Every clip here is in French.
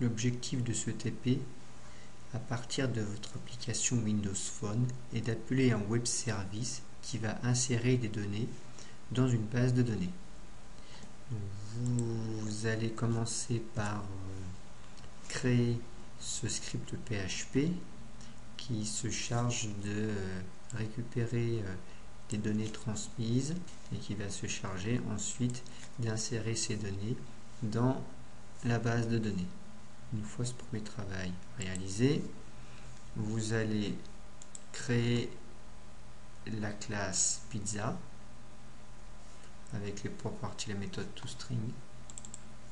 L'objectif de ce TP à partir de votre application Windows Phone est d'appeler un web service qui va insérer des données dans une base de données. Donc, vous allez commencer par créer ce script PHP qui se charge de récupérer des données transmises et qui va se charger ensuite d'insérer ces données dans la base de données. Une fois ce premier travail réalisé, vous allez créer la classe pizza avec les properties de la méthode toString.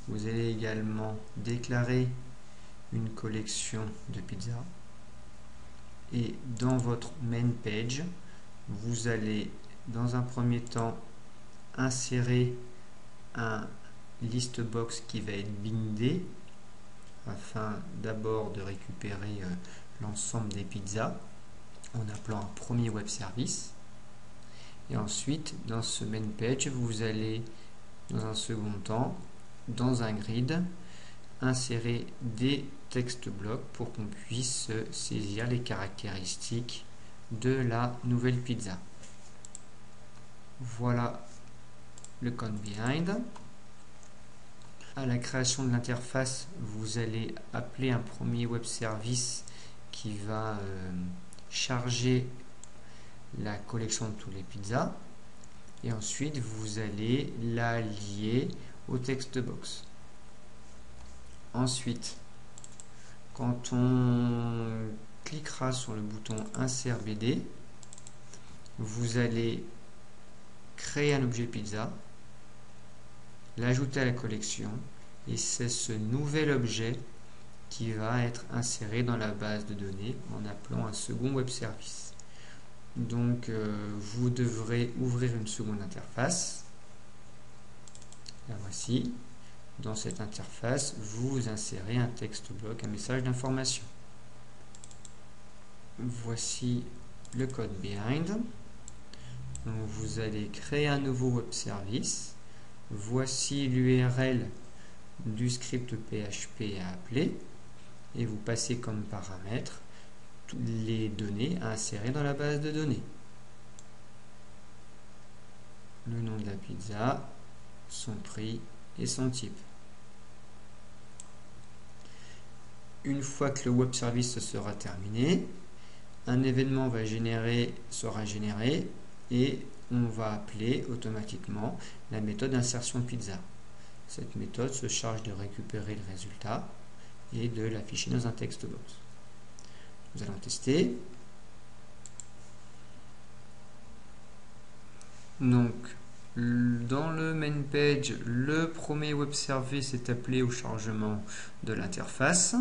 Vous allez également déclarer une collection de pizza et dans votre main page, vous allez dans un premier temps insérer un list box qui va être bindé afin d'abord de récupérer l'ensemble des pizzas en appelant un premier web service. Et ensuite, dans ce main page, vous allez dans un second temps, dans un grid, insérer des text blocks pour qu'on puisse saisir les caractéristiques de la nouvelle pizza. Voilà le code behind. À la création de l'interface, vous allez appeler un premier web service qui va charger la collection de tous les pizzas et ensuite vous allez la lier au text box. Ensuite, quand on cliquera sur le bouton Insert BD, vous allez créer un objet pizza, l'ajouter à la collection et c'est ce nouvel objet qui va être inséré dans la base de données en appelant un second web service. Donc vous devrez ouvrir une seconde interface. La voici. Dans cette interface, vous insérez un text bloc, un message d'information. Voici le code behind. Donc, vous allez créer un nouveau web service. Voici l'URL du script PHP à appeler et vous passez comme paramètre toutes les données à insérer dans la base de données. Le nom de la pizza, son prix et son type. Une fois que le web service sera terminé, un événement sera généré et on va appeler automatiquement la méthode d'insertion pizza. Cette méthode se charge de récupérer le résultat et de l'afficher dans un text box. Nous allons tester. Donc, dans le main page, le premier web service est appelé au chargement de l'interface.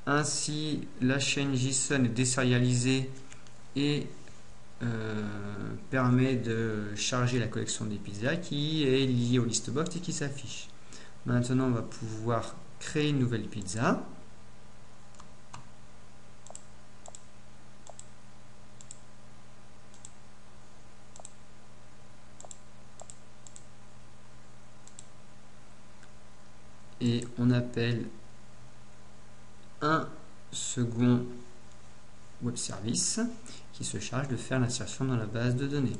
Ainsi, la chaîne JSON est désérialisée et permet de charger la collection des pizzas qui est liée au listbox et qui s'affiche. Maintenant, on va pouvoir créer une nouvelle pizza. Et on appelle un second web service qui se charge de faire l'insertion dans la base de données.